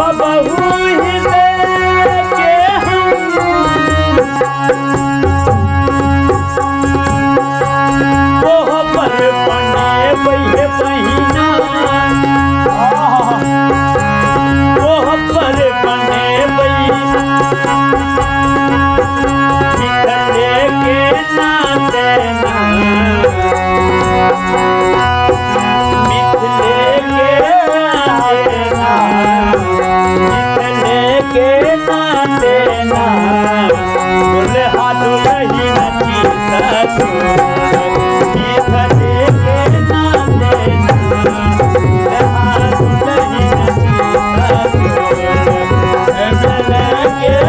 बबहू ही देके ओह पर बने बहे महीना ओह पर बने मिथले के नाते मिथले के नाते ना दुल्हा दुल्ही नची मिथले के नाते ना दुल्हा दुल्ही नची मिथले के